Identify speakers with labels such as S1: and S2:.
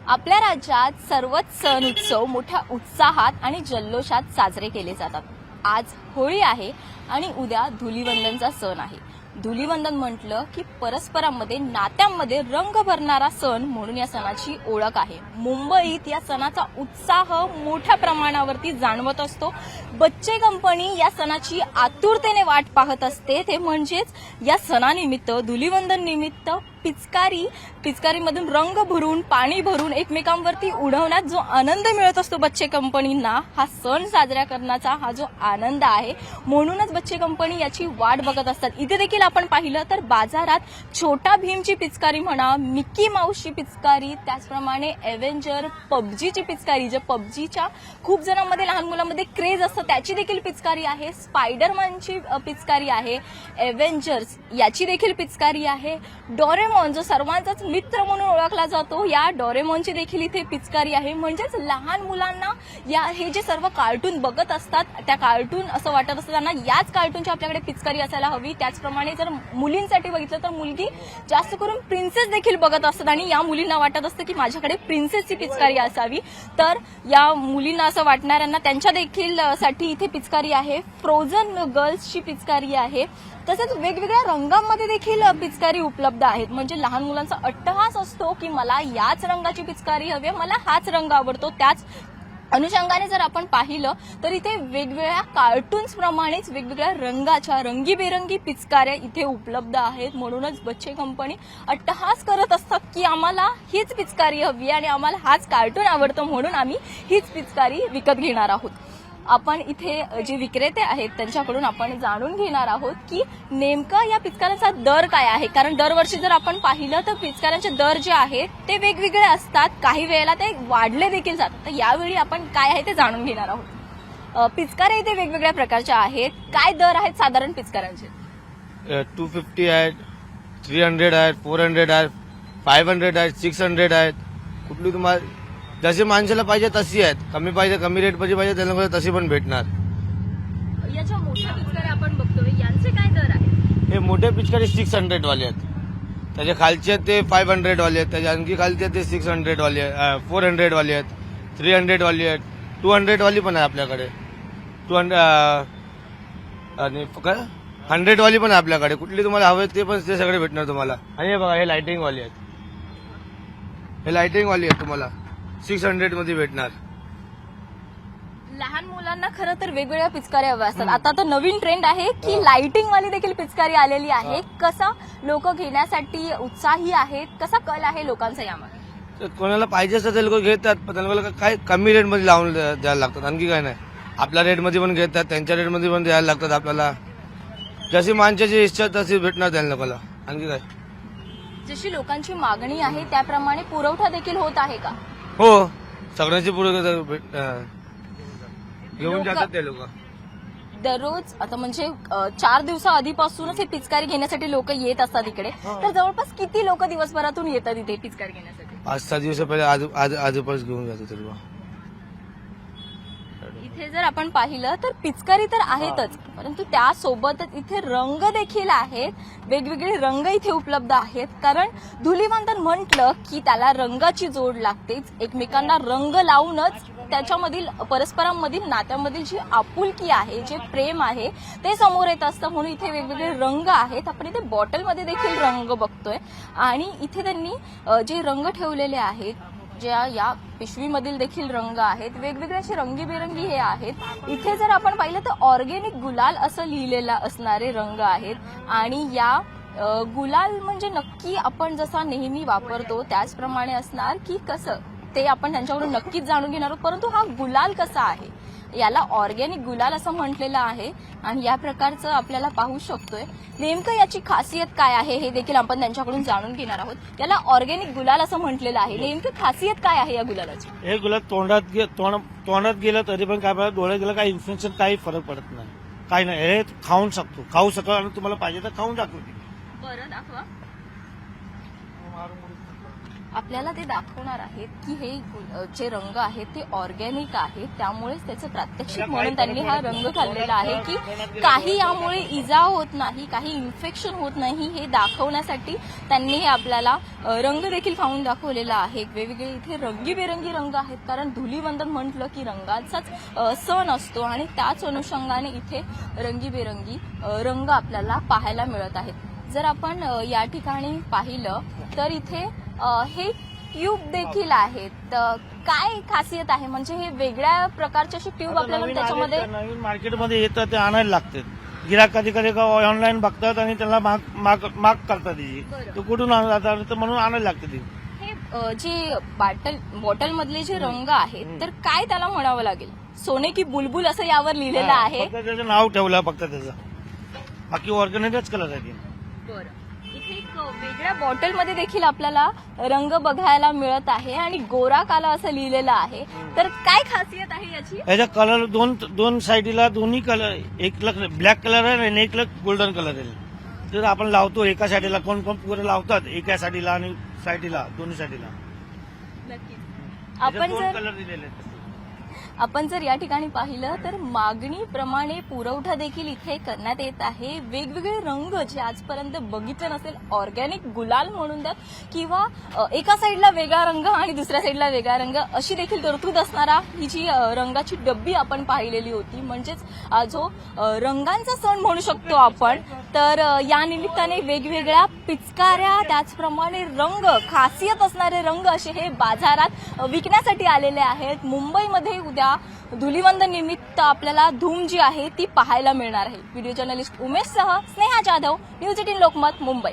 S1: आपल्या राज्यात सर्वच सण उत्सव मोठ्या उत्साहात आणि जल्लोषात साजरे केले जातात। आज होळी आहे आणि उद्या धुलीवंदनचा सण आहे। धुलीवंदन म्हटलं की परस्परांमध्ये नात्यांमध्ये रंग भरणारा सण म्हणून या सणाची ओळख आहे। मुंबईत या सणाचा उत्साह मोठ्या प्रमाणावरती जाणवत असतो। बच्चे कंपनी या सणाची आतुरतेने वाट पाहत असते, ते म्हणजेच या सणानिमित्त धुलीवंदन निमित्त पिचकारीमधून रंग भरून पाणी भरून एकमेकांवरती उडवण्यात जो आनंद मिळत असतो बच्चे कंपनींना, हा सण साजरा करण्याचा हा जो आनंद आहे, म्हणूनच बच्चे कंपनी याची वाट बघत असतात। इथे देखील आपण पाहिलं तर बाजारात छोटा भीमची पिचकारी म्हणा, मिकी माऊसची पिचकारी, त्याचप्रमाणे एव्हेंजर पबजीची पिचकारी, जे पबजीच्या खूप जणांमध्ये लहान मुलांमध्ये क्रेज असतं त्याची देखील पिचकारी आहे, स्पायडरमॅनची पिचकारी आहे, एव्हेंजर्स याची देखील पिचकारी आहे, डोरेमॉन जो सर्वांचाच मित्र म्हणून ओळखला जातो या डोरेमॉनची देखील इथे पिचकारी आहे। म्हणजेच लहान मुलांना हे जे सर्व कार्टून बघत असतात त्या कार्टून असं वाटत असतं त्यांना याच कार्टूनची आपल्याकडे पिचकारी असायला हवी। त्याचप्रमाणे जर मुलींसाठी बघितलं तर मुलगी जास्त करून प्रिन्सेस देखील बघत असतात आणि या मुलींना वाटत असतं की माझ्याकडे प्रिन्सेसची पिचकारी असावी, तर या मुलींना असं वाटणाऱ्यांना त्यांच्या देखील साठी इथे पिचकारी आहे। फ्रोझन गर्ल्सची पिचकारी आहे, तसेच वेगवेगळ्या रंगांमध्ये देखील पिचकारी उपलब्ध आहेत। म्हणजे लहान मुलांचा अट्टहास असतो की मला याच रंगाची पिचकारी हवी, मला हाच रंग आवडतो। त्याच अनुषंगाने जर आपण पाहिलं तर इथे वेगवेगळ्या कार्टून्स प्रमाणेच वेगवेगळ्या रंगाच्या रंगीबेरंगी पिचकाऱ्या इथे उपलब्ध आहेत। म्हणूनच बच्चे कंपनी अट्टहास करत असतात की आम्हाला हीच पिचकारी हवी आणि आम्हाला हाच कार्टून आवडतो, म्हणून आम्ही हीच पिचकारी विकत घेणार आहोत। आपण इथे जे विक्रेते आहेत त्यांच्याकडून आपण जाणून घेणार आहोत की नेमका या पिचकाऱ्यांचा दर काय आहे, कारण दरवर्षी जर आपण पाहिलं तर पिचकाऱ्यांचे दर जे आहेत ते वेगवेगळे असतात, काही वेळेला ते वाढले देखील जातात। तर यावेळी आपण काय आहे ते जाणून घेणार आहोत। पिचकाऱ्या इथे वेगवेगळ्या प्रकारच्या आहेत, काय दर आहेत साधारण पिचकाऱ्यांचे?
S2: 250 आहेत, 300 आहेत, 400 आहेत, 500 आहेत, 600 आहेत। कुठली तुम्हाला जशी माणसाला पाहिजे तशी आहेत, कमी पाहिजे कमी रेट पाहिजे त्यांना तशी पण भेटणार।
S1: याच्या मोठ्या पिचकाऱ्या आपण बघतोय, यांचे काय दर आहे?
S2: हे मोठे पिचकारी 600 वाले आहेत, त्याच्या खालचे ते 500 वाले आहेत, त्याच्या आणखी खालचे ते 600 वाले आहेत, 400 वाले आहेत, 300 वाली आहेत, 200 वाली पण आहे आपल्याकडे, 200 आणि 100 वाली पण आहे आपल्याकडे। कुठली तुम्हाला हवे ते पण ते सगळे भेटणार तुम्हाला। आणि हे बघा हे लाइटिंग वाली आहेत, हे लाइटिंग वाली आहेत, तुम्हाला 600 मध्ये भेटणार।
S1: लहान मुलांना खरं तर वेगवेगळ्या पिचकाऱ्या हव्या असतात। आता तर नवीन ट्रेंड आहे की लाइटिंग वाली देखील पिचकारी आलेली आहे। कसा लोक घेण्यासाठी उत्साही आहेत, कसा कल आहे लोकांचा यामध्ये?
S2: कोणाला पाहिजे असं ते लोक घेतात, पण त्यांना काय कमी रेट मध्ये लावून द्यायला लागतात, आणखी काय नाही। आपल्या रेट मध्ये पण घेतात, त्यांच्या रेट मध्ये पण द्यायला लागतात आपल्याला। जशी माणसाची इच्छा तशी भेटणार त्या लोकांना, आणखी काय।
S1: जशी लोकांची मागणी आहे त्याप्रमाणे पुरवठा देखील होत आहे का?
S2: हो, सगळ्यांची पुढे घेऊन जातात ते लोक
S1: दररोज। आता म्हणजे 4 दिवसा आधीपासूनच हे पिचकारी घेण्यासाठी लोक येत असतात इकडे, तर जवळपास किती लोक दिवसभरातून येतात इथे पिचकारी घेण्यासाठी?
S2: 5-6 दिवस पहिले आजूबाजू घेऊन जातो ते लोक।
S1: इथे जर आपण पाहिलं तर पिचकारी तर आहेतच, परंतु त्यासोबतच इथे रंग देखील आहेत, वेगवेगळे रंग इथे उपलब्ध आहेत। कारण धुलीवंदन म्हटलं की त्याला रंगाची जोड लागतेच, एकमेकांना रंग लावूनच त्याच्यामधील परस्परांमधील नात्यामधील जी आपुलकी आहे, जे प्रेम आहे ते समोर येत असतं। म्हणून इथे वेगवेगळे रंग आहेत। आपण इथे बॉटलमध्ये देखील रंग बघतोय आणि इथे त्यांनी जे रंग ठेवलेले आहेत, ज्या या पिशवीमधील देखील रंग आहेत, वेगवेगळे असे रंगीबेरंगी हे आहेत। इथे जर आपण पाहिलं तर ऑर्गेनिक गुलाल असं लिहिलेलं असणारे रंग आहेत आणि या गुलाल म्हणजे नक्की आपण जसा नेहमी वापरतो त्याचप्रमाणे असणार की कसं, ते आपण त्यांच्याकडून नक्कीच जाणून घेणार आहोत। परंतु हा गुलाल कसा आहे, याला ऑर्गेनिक गुलाल असं म्हटलेलं आहे आणि या प्रकारचं आपल्याला पाहू शकतोय। नेमकं याची खासियत काय आहे हे देखील आपण त्यांच्याकडून जाणून घेणार आहोत। याला ऑर्गेनिक गुलाल असं म्हटलेलं आहे, नेमकी खासियत काय आहे या गुलालाची?
S3: हे गुलाब तोंडात गेलं तरी पण काय डोळ्यात गेलं काही इन्फेक्शन काही फरक पडत नाही, काही नाही। हे खाऊ शकतो आणि तुम्हाला पाहिजे तर खाऊन टाकतो।
S1: बरं दाखवा। आपल्याला ते दाखवणार आहेत की हे जे रंग आहेत ते ऑर्गॅनिक आहेत, त्यामुळेच त्याचं प्रात्यक्षिक म्हणून त्यांनी हा रंग खाल्लेला आहे की काही यामुळे इजा होत नाही, काही इन्फेक्शन होत नाही, हे दाखवण्यासाठी त्यांनी हे आपल्याला रंग देखील खाऊन दाखवलेला आहे. वेगवेगळे इथे रंगीबेरंगी रंग आहेत, कारण धुलीवंदन म्हटलं की रंगाचाच सण असतो आणि त्याच अनुषंगाने इथे रंगीबेरंगी रंग आपल्याला पाहायला मिळत आहेत. जर आपण या ठिकाणी पाहिलं तर इथे हे ट्यूब देखील आहेत. काय खासियत आहे, म्हणजे हे वेगळ्या प्रकारचे अशी ट्यूब आपल्याला त्याच्यामध्ये
S3: नवीन मार्केटमध्ये येतं ते आणायला लागतात. गिराक कधी कधी ऑनलाईन बघतात आणि त्याला माग करतात. ते कुठून आणतात तर म्हणून आणायला लागतं ते.
S1: हे जे बॉटल मधले जे रंग आहेत तर काय त्याला म्हणावं लागेल, सोने की बुलबुल असं यावर लिहिलेलं आहे.
S3: फक्त त्याचं नाव ठेवलं फक्त त्याचं, बाकी ऑर्गॅनिकच कलर आहे ते.
S1: इथे एक वेगळ्या बॉटलमध्ये देखील आपल्याला रंग बघायला मिळत आहे आणि गोरा काला असं लिहिलेलं आहे. तर काय खासियत आहे याची?
S3: याचा कलर दोन साईडला दोन्ही कलर, एक ब्लॅक कलर आहे आणि एक गोल्डन कलर आहे. तर आपण लावतो एका साईडला, कोण पुरे लावतात एका साईडला आणि साईडला, दोन्ही साईडला.
S1: नक्कीच
S3: आपण कलर दिलेले आहेत.
S1: आपण जर या ठिकाणी पाहिलं तर मागणीप्रमाणे पुरवठा देखील इथे करण्यात येत आहे. वेगवेगळे रंग जे आजपर्यंत बघितलं नसेल, ऑर्गॅनिक गुलाल म्हणून द्या किंवा एका साईडला वेगळा रंग आणि दुसऱ्या साईडला वेगळा रंग, अशी देखील तरतूद असणारा ही जी रंगाची डब्बी आपण पाहिलेली होती. म्हणजेच जो रंगांचा सण म्हणू शकतो आपण. तर या निमित्ताने वेगवेगळ्या पिचकाऱ्या, त्याचप्रमाणे रंग, खासियत असणारे रंग असे हे बाजारात विकण्यासाठी आलेले आहेत. मुंबईमध्ये उद्या धुलीवंदन निमित्त आपल्याला धूम जी आहे ती पाहायला मिळणार आहे. व्हिडिओ जर्नलिस्ट उमेश सह स्नेहा जाधव, न्यूज 18 लोकमत, मुंबई.